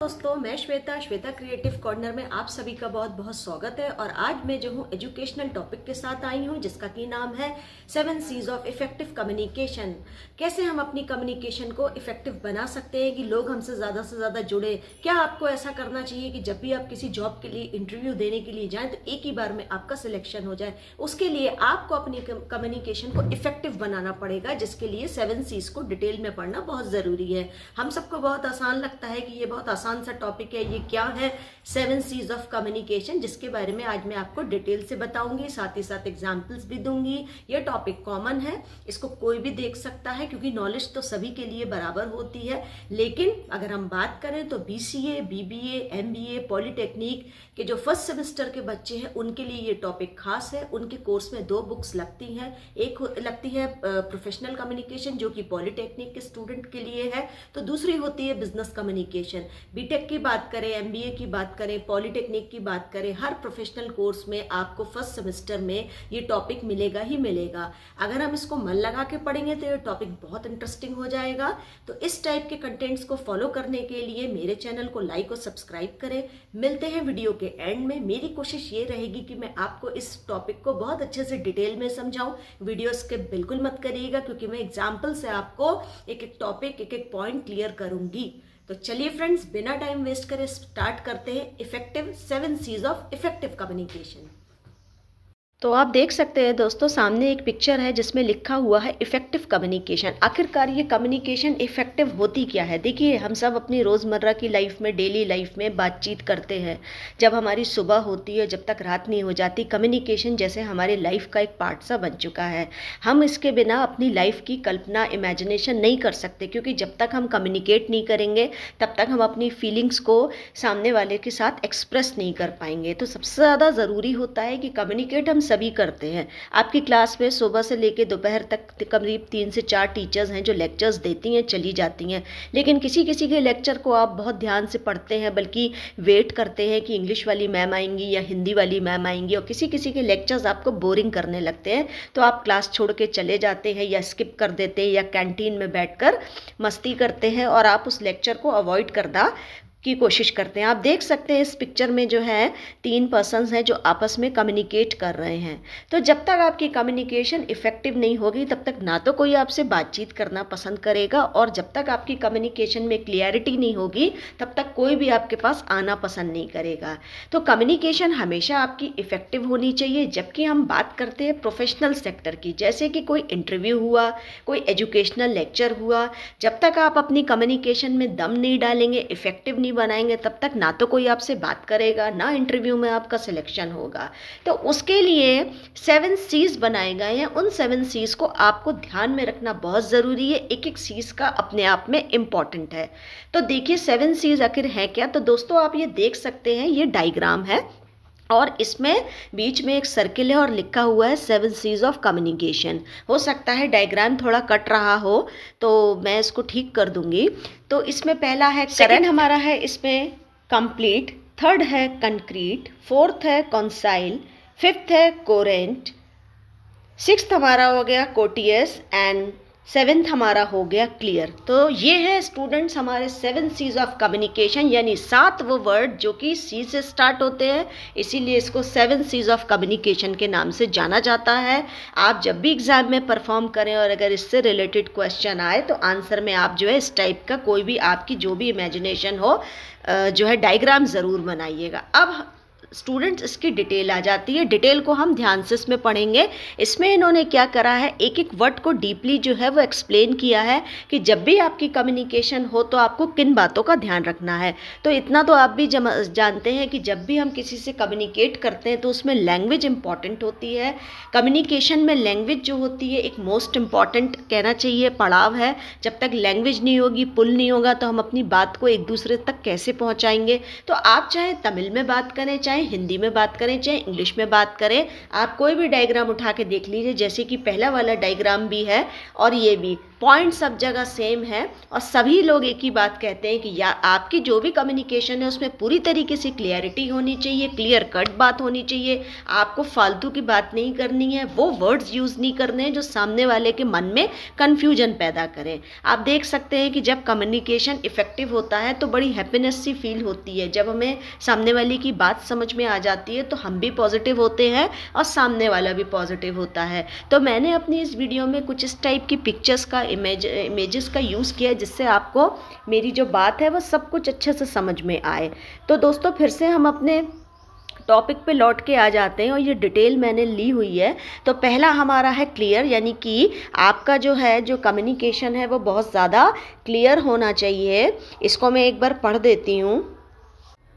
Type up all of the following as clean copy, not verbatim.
दोस्तों, मैं Shweta creative corner में आप सभी का बहुत बहुत स्वागत है। और आज मैं जो हूँ एजुकेशनल टॉपिक के साथ आई हूँ जिसका की नाम है 7 C's ऑफ इफेक्टिव कम्युनिकेशन। कैसे हम अपनी कम्युनिकेशन को इफेक्टिव बना सकते हैं कि लोग हमसे ज़्यादा से ज़्यादा जुड़े। क्या आपको ऐसा करना चाहिए कि जब भी आप किसी जॉब के लिए इंटरव्यू देने के लिए जाएं तो एक ही बार में आपका सिलेक्शन हो जाए। उसके लिए आपको अपनी कम्युनिकेशन को इफेक्टिव बनाना पड़ेगा, जिसके लिए 7 C's को डिटेल में पढ़ना बहुत ज़रूरी है। हम सबको बहुत आसान लगता है कि ये बहुत आसान सा टॉपिक है। ये क्या है 7 C's ऑफ कम्युनिकेशन, जिसके बारे में आज मैं आपको डिटेल से बताऊंगी, साथ ही साथ एग्जाम्पल्स भी दूंगी। ये टॉपिक कॉमन है, इसको कोई भी देख सकता है क्योंकि नॉलेज तो सभी के लिए बराबर होती है। लेकिन अगर हम बात करें तो BCA, BBA, MBA, पॉलिटेक्निक के जो फर्स्ट सेमेस्टर के बच्चे हैं उनके लिए ये टॉपिक खास है। उनके कोर्स में 2 बुक्स लगती हैं। एक लगती है प्रोफेशनल कम्युनिकेशन जो कि पॉलिटेक्निक के स्टूडेंट के लिए है, तो दूसरी होती है बिजनेस कम्युनिकेशन। बीटेक की बात करें, MBA की बात करें, पॉलिटेक्निक की बात करें, हर प्रोफेशनल कोर्स में आपको फर्स्ट सेमेस्टर में ये टॉपिक मिलेगा ही मिलेगा। अगर हम इसको मन लगा के पढ़ेंगे तो ये टॉपिक बहुत इंटरेस्टिंग हो जाएगा। तो इस टाइप के कंटेंट्स को फॉलो करने के लिए मेरे चैनल को लाइक और सब्सक्राइब करें। मिलते हैं वीडियो के एंड में। मेरी कोशिश ये रहेगी कि मैं आपको इस टॉपिक को बहुत अच्छे से डिटेल में समझाऊं। वीडियो स्किप बिल्कुल मत करिएगा क्योंकि मैं एग्जाम्पल से आपको एक एक टॉपिक, एक एक पॉइंट क्लियर करूंगी। तो चलिए फ्रेंड्स, बिना टाइम वेस्ट करे स्टार्ट करते हैं effective 7 C's of effective communication. तो आप देख सकते हैं दोस्तों, सामने एक पिक्चर है जिसमें लिखा हुआ है इफेक्टिव कम्युनिकेशन। आखिरकार ये कम्युनिकेशन इफेक्टिव होती क्या है? देखिए, हम सब अपनी रोज़मर्रा की लाइफ में, डेली लाइफ में बातचीत करते हैं। जब हमारी सुबह होती है, जब तक रात नहीं हो जाती, कम्युनिकेशन जैसे हमारी लाइफ का एक पार्ट सा बन चुका है। हम इसके बिना अपनी लाइफ की कल्पना, इमेजिनेशन नहीं कर सकते, क्योंकि जब तक हम कम्युनिकेट नहीं करेंगे तब तक हम अपनी फीलिंग्स को सामने वाले के साथ एक्सप्रेस नहीं कर पाएंगे। तो सबसे ज़्यादा ज़रूरी होता है कि कम्युनिकेट हम सभी करते हैं। आपकी क्लास में सुबह से लेकर दोपहर तक करीब 3 से 4 टीचर्स हैं जो लेक्चर्स देती हैं, चली जाती हैं। लेकिन किसी किसी के लेक्चर को आप बहुत ध्यान से पढ़ते हैं, बल्कि वेट करते हैं कि इंग्लिश वाली मैम आएंगी या हिंदी वाली मैम आएंगी। और किसी किसी के लेक्चर्स आपको बोरिंग करने लगते हैं तो आप क्लास छोड़ के चले जाते हैं या स्किप कर देते हैं या कैंटीन में बैठकर मस्ती करते हैं और आप उस लेक्चर को अवॉइड करना की कोशिश करते हैं। आप देख सकते हैं इस पिक्चर में जो है 3 पर्सन्स हैं जो आपस में कम्युनिकेट कर रहे हैं। तो जब तक आपकी कम्युनिकेशन इफेक्टिव नहीं होगी तब तक ना तो कोई आपसे बातचीत करना पसंद करेगा, और जब तक आपकी कम्युनिकेशन में क्लियरिटी नहीं होगी तब तक कोई भी आपके पास आना पसंद नहीं करेगा। तो कम्युनिकेशन हमेशा आपकी इफेक्टिव होनी चाहिए। जबकि हम बात करते हैं प्रोफेशनल सेक्टर की, जैसे कि कोई इंटरव्यू हुआ, कोई एजुकेशनल लेक्चर हुआ, जब तक आप अपनी कम्युनिकेशन में दम नहीं डालेंगे, इफेक्टिव नहीं बनाएंगे, तब तक ना तो कोई आपसे बात करेगा, ना इंटरव्यू में आपका सिलेक्शन होगा। तो उसके लिए 7 C's बनाए गए हैं। उन 7 C's को आपको ध्यान में रखना बहुत ज़रूरी है। एक एक C's का अपने आप में इम्पॉर्टेंट है। तो देखिए 7 C's आखिर है क्या। तो दोस्तों आप ये देख सकते हैं, ये डायग्राम है और इसमें बीच में एक सर्किल है और लिखा हुआ है 7 C's ऑफ कम्युनिकेशन। हो सकता है डायग्राम थोड़ा कट रहा हो तो मैं इसको ठीक कर दूंगी। तो इसमें पहला है सेकंड, हमारा है इसमें कंप्लीट, थर्ड है कंक्रीट, फोर्थ है कॉन्साइल, फिफ्थ है कोरेंट, सिक्स्थ हमारा हो गया कोटियस एंड 7th हमारा हो गया क्लियर। तो ये है स्टूडेंट्स हमारे 7 C's ऑफ कम्युनिकेशन, यानी 7 वो वर्ड जो कि C से स्टार्ट होते हैं, इसीलिए इसको 7 C's ऑफ कम्युनिकेशन के नाम से जाना जाता है। आप जब भी एग्जाम में परफॉर्म करें और अगर इससे रिलेटेड क्वेश्चन आए तो आंसर में आप जो है इस टाइप का कोई भी आपकी जो भी इमेजिनेशन हो जो है डायग्राम ज़रूर बनाइएगा। अब स्टूडेंट्स इसकी डिटेल आ जाती है। डिटेल को हम ध्यान से इसमें पढ़ेंगे। इसमें इन्होंने क्या करा है, एक एक वर्ड को डीपली जो है वो एक्सप्लेन किया है कि जब भी आपकी कम्युनिकेशन हो तो आपको किन बातों का ध्यान रखना है। तो इतना तो आप भी जानते हैं कि जब भी हम किसी से कम्युनिकेट करते हैं तो उसमें लैंग्वेज इंपॉर्टेंट होती है। कम्युनिकेशन में लैंग्वेज जो होती है एक मोस्ट इम्पॉर्टेंट कहना चाहिए पड़ाव है। जब तक लैंग्वेज नहीं होगी, पुल नहीं होगा, तो हम अपनी बात को एक दूसरे तक कैसे पहुँचाएंगे। तो आप चाहे तमिल में बात करें, चाहे हिंदी में बात करें, चाहे इंग्लिश में बात करें, आप कोई भी डायग्राम उठा के देख लीजिए। जैसे कि पहला वाला डायग्राम भी है और ये भी, पॉइंट सब जगह सेम है और सभी लोग एक ही बात कहते हैं कि या आपकी जो भी कम्युनिकेशन है उसमें पूरी तरीके से क्लियरिटी होनी चाहिए, क्लियर कट बात होनी चाहिए, आपको फालतू की बात नहीं करनी है, वो वर्ड्स यूज़ नहीं करने हैं जो सामने वाले के मन में कन्फ्यूजन पैदा करें। आप देख सकते हैं कि जब कम्युनिकेशन इफेक्टिव होता है तो बड़ी हैप्पीनेस सी फील होती है। जब हमें सामने वाले की बात समझ में आ जाती है तो हम भी पॉजिटिव होते हैं और सामने वाला भी पॉजिटिव होता है। तो मैंने अपनी इस वीडियो में कुछ इस टाइप की पिक्चर्स का इमेजेस का यूज़ किया जिससे आपको मेरी जो बात है वो सब कुछ अच्छे से समझ में आए। तो दोस्तों फिर से हम अपने टॉपिक पे लौट के आ जाते हैं और ये डिटेल मैंने ली हुई है। तो पहला हमारा है क्लियर, यानी कि आपका जो है जो कम्युनिकेशन है वो बहुत ज़्यादा क्लियर होना चाहिए। इसको मैं एक बार पढ़ देती हूँ।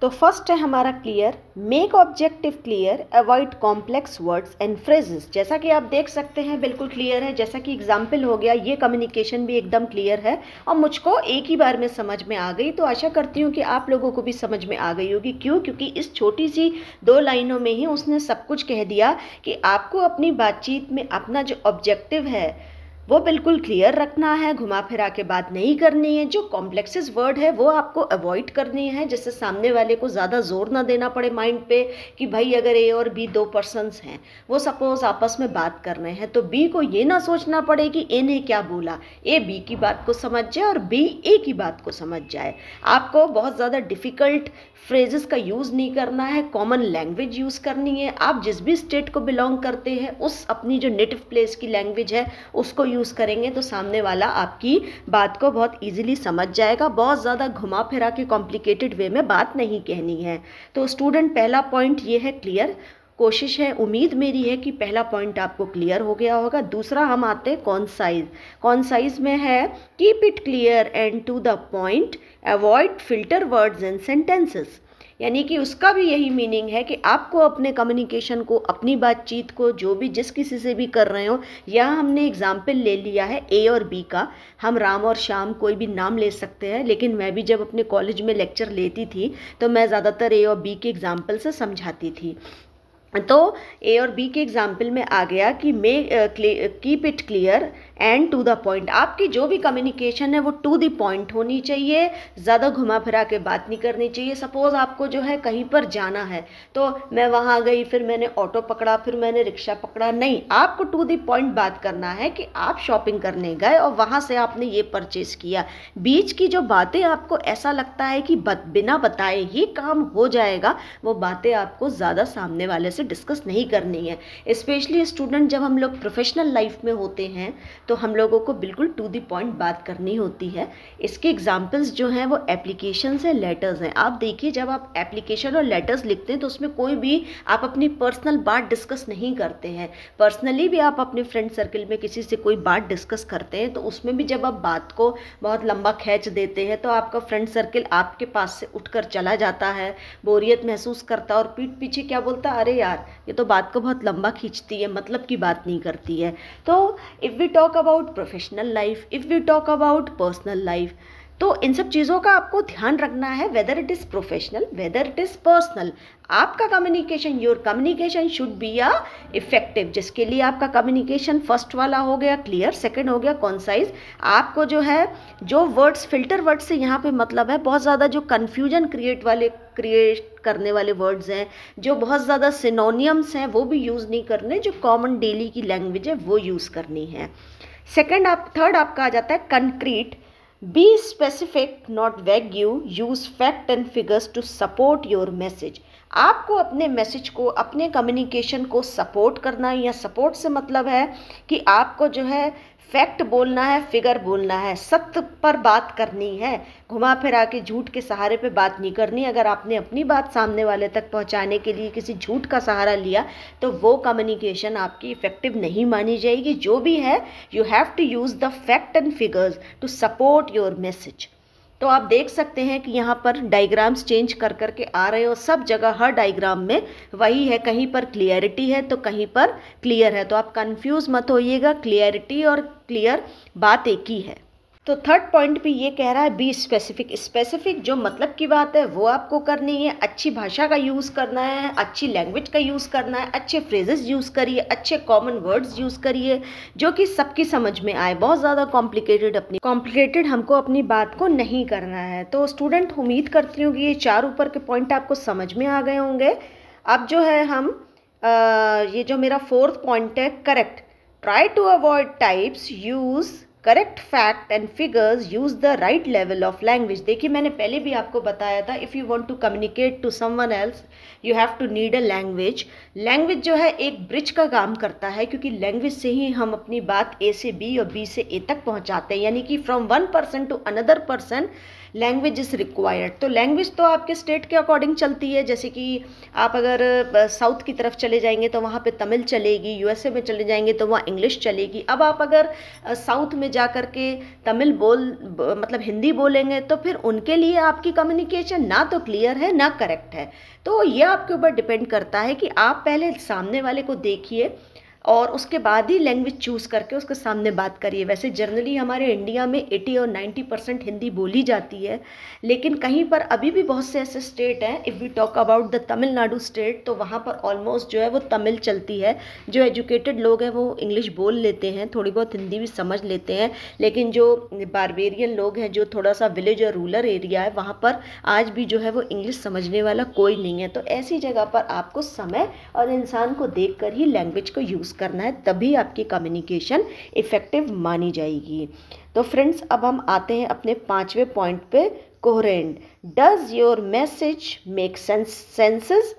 तो फर्स्ट है हमारा clear, make objective clear, avoid complex words and phrases. जैसा कि आप देख सकते हैं बिल्कुल क्लियर है, जैसा कि एग्जाम्पल हो गया, ये कम्युनिकेशन भी एकदम क्लियर है और मुझको एक ही बार में समझ में आ गई। तो आशा करती हूँ कि आप लोगों को भी समझ में आ गई होगी। क्यों? क्योंकि इस छोटी सी 2 लाइनों में ही उसने सब कुछ कह दिया कि आपको अपनी बातचीत में अपना जो ऑब्जेक्टिव है वो बिल्कुल क्लियर रखना है, घुमा फिरा के बात नहीं करनी है, जो कॉम्प्लेक्सेस वर्ड है वो आपको अवॉइड करनी है, जिससे सामने वाले को ज़्यादा जोर ना देना पड़े माइंड पे कि भाई अगर ए और बी 2 पर्सन्स हैं, वो सपोज आपस में बात कर रहे हैं, तो बी को ये ना सोचना पड़े कि ए ने क्या बोला, ए बी की बात को समझ जाए और बी ए की बात को समझ जाए। आपको बहुत ज़्यादा डिफ़िकल्ट फ्रेजेस का यूज़ नहीं करना है, कॉमन लैंग्वेज यूज़ करनी है। आप जिस भी स्टेट को बिलोंग करते हैं उस अपनी जो नेटिव प्लेस की लैंग्वेज है उसको यूज़ करेंगे तो सामने वाला आपकी बात को बहुत इजीली समझ जाएगा। बहुत ज़्यादा घुमा फिरा के कॉम्प्लिकेटेड वे में बात नहीं कहनी है। तो स्टूडेंट पहला पॉइंट ये है क्लियर। कोशिश है, उम्मीद मेरी है कि पहला पॉइंट आपको क्लियर हो गया होगा। दूसरा हम आते हैं कॉन्साइज। कॉन्साइज में है keep it clear and to the point, avoid filter words and sentences. यानी कि उसका भी यही मीनिंग है कि आपको अपने कम्युनिकेशन को, अपनी बातचीत को, जो भी जिस किसी से भी कर रहे हो, यहाँ हमने एग्जाम्पल ले लिया है ए और बी का। हम राम और श्याम कोई भी नाम ले सकते हैं, लेकिन मैं भी जब अपने कॉलेज में लेक्चर लेती थी तो मैं ज़्यादातर ए और बी के एग्जाम्पल से समझाती थी। तो ए और बी के एग्जाम्पल में आ गया कि keep it clear and to the point. आपकी जो भी कम्युनिकेशन है वो टू द पॉइंट होनी चाहिए, ज़्यादा घुमा फिरा के बात नहीं करनी चाहिए। सपोज़ आपको जो है कहीं पर जाना है तो मैं वहाँ गई, फिर मैंने ऑटो पकड़ा, फिर मैंने रिक्शा पकड़ा, नहीं, आपको टू द पॉइंट बात करना है कि आप शॉपिंग करने गए और वहाँ से आपने ये परचेज़ किया। बीच की जो बातें आपको ऐसा लगता है कि बिना बताए ही काम हो जाएगा, वो बातें आपको ज़्यादा सामने वाले से डिस्कस नहीं करनी है। स्पेशली स्टूडेंट जब हम लोग प्रोफेशनल लाइफ में होते हैं तो हम लोगों को बिल्कुल टू द पॉइंट बात करनी होती है। इसके एग्जाम्पल्स जो हैं वो एप्लीकेशन से लेटर्स हैं। आप देखिए, जब आप एप्लीकेशन और लेटर्स लिखते हैं तो उसमें कोई भी आप अपनी पर्सनल बात डिस्कस नहीं करते हैं। पर्सनली भी आप अपने फ्रेंड सर्कल में किसी से कोई बात डिस्कस करते हैं तो उसमें भी जब आप बात को बहुत लंबा खींच देते हैं तो आपका फ्रेंड सर्कल आपके पास से उठकर चला जाता है, बोरियत महसूस करता है और पीठ पीछे क्या बोलता है, अरे यार ये तो बात को बहुत लंबा खींचती है, मतलब की बात नहीं करती है। तो if we talk about professional life, if we talk about personal life, तो इन सब चीज़ों का आपको ध्यान रखना है, whether it is professional, whether it is personal. आपका communication, your communication should be a effective, जिसके लिए आपका कम्युनिकेशन फर्स्ट वाला हो गया क्लियर, सेकंड हो गया कॉन्साइज। आपको जो है जो वर्ड्स, फिल्टर वर्ड से यहाँ पे मतलब है बहुत ज़्यादा जो कन्फ्यूजन क्रिएट करने वाले वर्ड्स हैं, जो बहुत ज़्यादा सिनोनियम्स हैं, वो भी यूज़ नहीं करने, जो कॉमन डेली की लैंग्वेज है वो यूज़ करनी है। थर्ड आपका आ जाता है concrete. Be specific not vague, use fact and figures to support your message. आपको अपने मैसेज को, अपने कम्युनिकेशन को सपोर्ट करना है, या सपोर्ट से मतलब है कि आपको जो है फैक्ट बोलना है, फिगर बोलना है, सत्य पर बात करनी है, घुमा फिरा के झूठ के सहारे पे बात नहीं करनी। अगर आपने अपनी बात सामने वाले तक पहुंचाने के लिए किसी झूठ का सहारा लिया तो वो कम्युनिकेशन आपकी इफेक्टिव नहीं मानी जाएगी। जो भी है, you have to use the fact and figures to support your message. तो आप देख सकते हैं कि यहाँ पर डायग्राम्स चेंज कर करके आ रहे हो, सब जगह हर डायग्राम में वही है, कहीं पर क्लियरिटी है तो कहीं पर क्लियर है। तो आप कंफ्यूज मत होइएगा, क्लियरिटी और क्लियर बात एक ही है। तो थर्ड पॉइंट भी ये कह रहा है बी स्पेसिफिक। स्पेसिफिक जो मतलब की बात है वो आपको करनी है, अच्छी भाषा का यूज़ करना है, अच्छी लैंग्वेज का यूज़ करना है, अच्छे फ्रेजेस यूज़ करिए, अच्छे कॉमन वर्ड्स यूज़ करिए जो कि सबकी समझ में आए। बहुत ज़्यादा कॉम्प्लिकेटेड हमको अपनी बात को नहीं करना है। तो स्टूडेंट उम्मीद करती हूँ कि ये 4 ऊपर के पॉइंट आपको समझ में आ गए होंगे। अब जो है हम ये जो मेरा 4th पॉइंट है, correct, try to avoid types, use correct fact and figures, use the right level of language. देखिए मैंने पहले भी आपको बताया था, if you want to communicate to someone else you have to need a language. Language जो है एक ब्रिज का काम करता है, क्योंकि लैंग्वेज से ही हम अपनी बात ए से बी और बी से ए तक पहुंचाते हैं, यानी कि from one person to another person language is required. तो लैंग्वेज तो आपके स्टेट के अकॉर्डिंग चलती है, जैसे कि आप अगर साउथ की तरफ चले जाएंगे तो वहाँ पे तमिल चलेगी, यूएसए में चले जाएंगे तो वहाँ इंग्लिश चलेगी। अब आप अगर साउथ में जा कर के तमिल मतलब हिंदी बोलेंगे तो फिर उनके लिए आपकी कम्युनिकेशन ना तो क्लियर है ना करेक्ट है। तो ये आपके ऊपर डिपेंड करता है कि आप पहले सामने वाले को देखिए और उसके बाद ही लैंग्वेज चूज़ करके उसके सामने बात करिए। वैसे जनरली हमारे इंडिया में 80 और 90% हिंदी बोली जाती है, लेकिन कहीं पर अभी भी बहुत से ऐसे स्टेट हैं, if we talk about the Tamil Nadu state, तो वहाँ पर ऑलमोस्ट जो है वो तमिल चलती है। जो एजुकेटेड लोग हैं वो इंग्लिश बोल लेते हैं, थोड़ी बहुत हिंदी भी समझ लेते हैं, लेकिन जो बारबेरियन लोग हैं, जो थोड़ा सा विलेज और रूरल एरिया है, वहाँ पर आज भी जो है वो इंग्लिश समझने वाला कोई नहीं है। तो ऐसी जगह पर आपको समय और इंसान को देख कर ही लैंग्वेज को यूज़ करना है, तभी आपकी कम्युनिकेशन इफेक्टिव मानी जाएगी। तो फ्रेंड्स अब हम आते हैं अपने 5वें पॉइंट पे, coherent. Does your message make senses,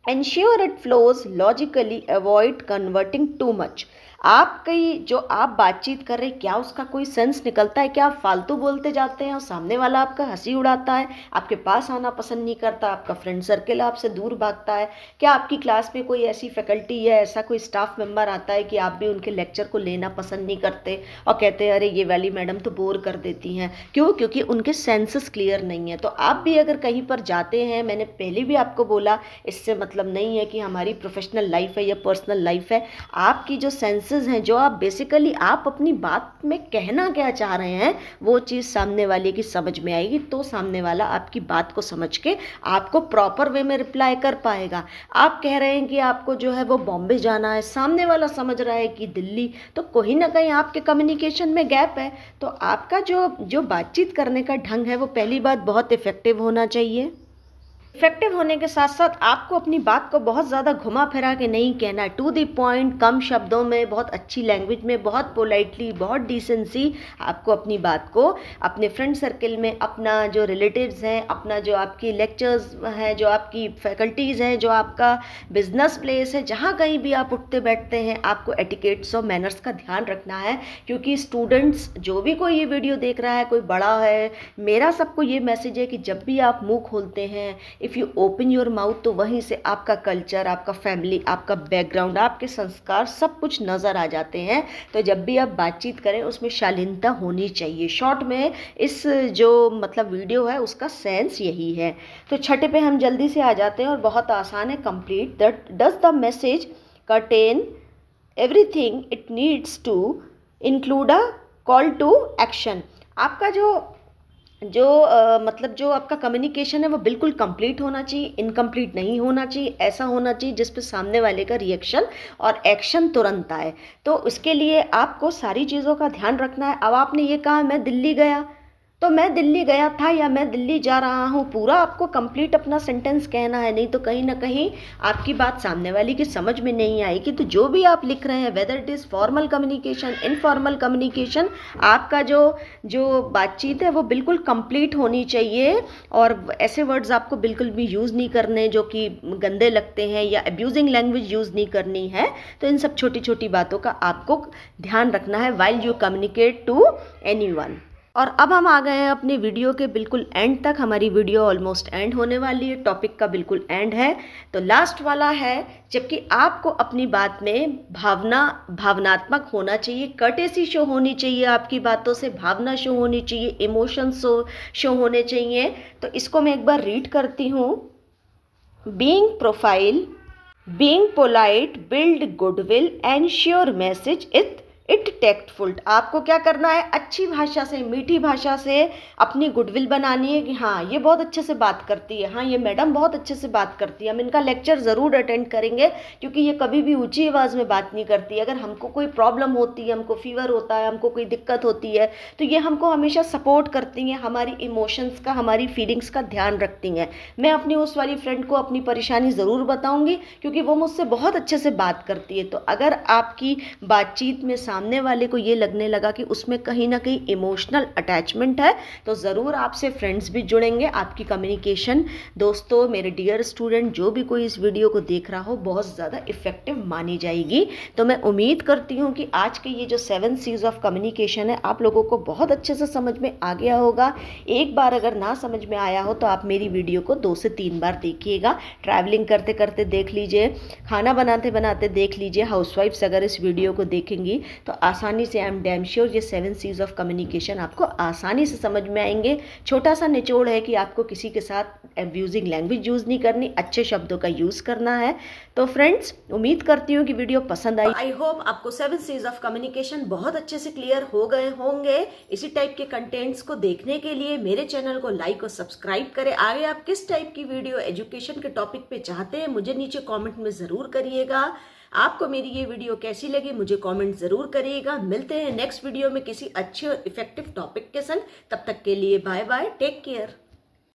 ensure it flows logically, avoid converting too much. आपकी जो आप बातचीत कर रहे हैं क्या उसका कोई सेंस निकलता है? क्या आप फालतू बोलते जाते हैं और सामने वाला आपका हंसी उड़ाता है, आपके पास आना पसंद नहीं करता, आपका फ्रेंड सर्कल आपसे दूर भागता है? क्या आपकी क्लास में कोई ऐसी फैकल्टी या ऐसा कोई स्टाफ मेंबर आता है कि आप भी उनके लेक्चर को लेना पसंद नहीं करते और कहते हैं अरे ये वाली मैडम तो बोर कर देती हैं? क्यों? क्योंकि उनके सेंसेस क्लियर नहीं है। तो आप भी अगर कहीं पर जाते हैं, मैंने पहले भी आपको बोला, इससे मतलब नहीं है कि हमारी प्रोफेशनल लाइफ है या पर्सनल लाइफ है। आपकी जो सेंसेस हैं, जो आप बेसिकली आप अपनी बात में कहना क्या चाह रहे हैं, वो चीज़ सामने वाले की समझ में आएगी, तो सामने वाला आपकी बात को समझ के आपको प्रॉपर वे में रिप्लाई कर पाएगा। आप कह रहे हैं कि आपको जो है वो बॉम्बे जाना है, सामने वाला समझ रहा है कि दिल्ली, तो कहीं ना कहीं आपके कम्युनिकेशन में गैप है। तो आपका जो बातचीत करने का ढंग है वो पहली बात बहुत इफेक्टिव होना चाहिए। इफेक्टिव होने के साथ साथ आपको अपनी बात को बहुत ज़्यादा घुमा फिरा के नहीं कहना, टू द पॉइंट, कम शब्दों में, बहुत अच्छी लैंग्वेज में, बहुत पोलाइटली, बहुत डिसेंसी आपको अपनी बात को अपने फ्रेंड सर्कल में, अपना जो रिलेटिव्स हैं, अपना जो आपकी लेक्चर्स हैं, जो आपकी फैकल्टीज़ हैं, जो आपका बिजनेस प्लेस है, जहाँ कहीं भी आप उठते बैठते हैं, आपको एटिकेट्स और मैनर्स का ध्यान रखना है। क्योंकि स्टूडेंट्स, जो भी कोई ये वीडियो देख रहा है, कोई बड़ा है, मेरा सबको ये मैसेज है कि जब भी आप मुँह खोलते हैं, if you open your mouth, तो वहीं से आपका कल्चर, आपका फैमिली, आपका बैकग्राउंड, आपके संस्कार सब कुछ नज़र आ जाते हैं। तो जब भी आप बातचीत करें उसमें शालीनता होनी चाहिए। शॉर्ट में इस जो मतलब वीडियो है उसका सेंस यही है। तो छठे पे हम जल्दी से आ जाते हैं और बहुत आसान है, complete. That does the message contain everything it needs to include a call to action. आपका मतलब जो आपका कम्युनिकेशन है वो बिल्कुल कंप्लीट होना चाहिए, इनकम्प्लीट नहीं होना चाहिए। ऐसा होना चाहिए जिस पे सामने वाले का रिएक्शन और एक्शन तुरंत आए। तो उसके लिए आपको सारी चीज़ों का ध्यान रखना है। अब आपने ये कहा मैं दिल्ली गया, तो मैं दिल्ली गया था या मैं दिल्ली जा रहा हूँ, पूरा आपको कंप्लीट अपना सेंटेंस कहना है, नहीं तो कहीं ना कहीं आपकी बात सामने वाले की समझ में नहीं आएगी। तो जो भी आप लिख रहे हैं, weather it is formal communication, informal communication, आपका जो बातचीत है वो बिल्कुल कंप्लीट होनी चाहिए। और ऐसे वर्ड्स आपको बिल्कुल भी यूज़ नहीं करने जो कि गंदे लगते हैं, या अब्यूजिंग लैंग्वेज यूज़ नहीं करनी है। तो इन सब छोटी छोटी बातों का आपको ध्यान रखना है while you communicate to anyone. और अब हम आ गए हैं अपने वीडियो के बिल्कुल एंड तक। हमारी वीडियो ऑलमोस्ट एंड होने वाली है, टॉपिक का बिल्कुल एंड है। तो लास्ट वाला है, जबकि आपको अपनी बात में भावनात्मक होना चाहिए, कर्टेसी शो होनी चाहिए, आपकी बातों से भावना शो होनी चाहिए, इमोशंस शो होने चाहिए। तो इसको मैं एक बार रीड करती हूँ। Being profile, being polite, build goodwill, ensure message it it tactful. आपको क्या करना है, अच्छी भाषा से, मीठी भाषा से अपनी गुडविल बनानी है कि हाँ ये बहुत अच्छे से बात करती है, हाँ ये मैडम बहुत अच्छे से बात करती है, हम इनका लेक्चर ज़रूर अटेंड करेंगे क्योंकि ये कभी भी ऊंची आवाज़ में बात नहीं करती। अगर हमको कोई प्रॉब्लम होती है, हमको फीवर होता है, हमको कोई दिक्कत होती है, तो ये हमको हमेशा सपोर्ट करती हैं, हमारी इमोशंस का, हमारी फीलिंग्स का ध्यान रखती हैं। मैं अपनी उस वाली फ्रेंड को अपनी परेशानी ज़रूर बताऊँगी क्योंकि वो मुझसे बहुत अच्छे से बात करती है। तो अगर आपकी बातचीत में सामने वाले को ये लगने लगा कि उसमें कहीं ना कहीं इमोशनल अटैचमेंट है, तो ज़रूर आपसे फ्रेंड्स भी जुड़ेंगे। आपकी कम्युनिकेशन दोस्तों, मेरे डियर स्टूडेंट, जो भी कोई इस वीडियो को देख रहा हो, बहुत ज़्यादा इफेक्टिव मानी जाएगी। तो मैं उम्मीद करती हूँ कि आज के ये जो 7 C's ऑफ कम्युनिकेशन है आप लोगों को बहुत अच्छे से समझ में आ गया होगा। एक बार अगर ना समझ में आया हो तो आप मेरी वीडियो को 2 से 3 बार देखिएगा। ट्रैवलिंग करते करते देख लीजिए, खाना बनाते बनाते देख लीजिए। हाउसवाइफ्स अगर इस वीडियो को देखेंगी तो आसानी से, आई एम डैम श्योर, ये 7 C's ऑफ कम्युनिकेशन आपको आसानी से समझ में आएंगे। छोटा सा निचोड़ है कि आपको किसी के साथ एब्यूजिंग लैंग्वेज यूज़ नहीं करनी, अच्छे शब्दों का यूज़ करना है। तो फ्रेंड्स, उम्मीद करती हूँ कि वीडियो पसंद आई। आई होप आपको 7 C's ऑफ कम्युनिकेशन बहुत अच्छे से क्लियर हो गए होंगे। इसी टाइप के कंटेंट्स को देखने के लिए मेरे चैनल को लाइक और सब्सक्राइब करें। आगे आप किस टाइप की वीडियो एजुकेशन के टॉपिक पे चाहते हैं, मुझे नीचे कमेंट में ज़रूर करिएगा। आपको मेरी ये वीडियो कैसी लगी मुझे कमेंट ज़रूर करिएगा। मिलते हैं नेक्स्ट वीडियो में किसी अच्छे और इफेक्टिव टॉपिक के संग। तब तक के लिए बाय बाय, टेक केयर।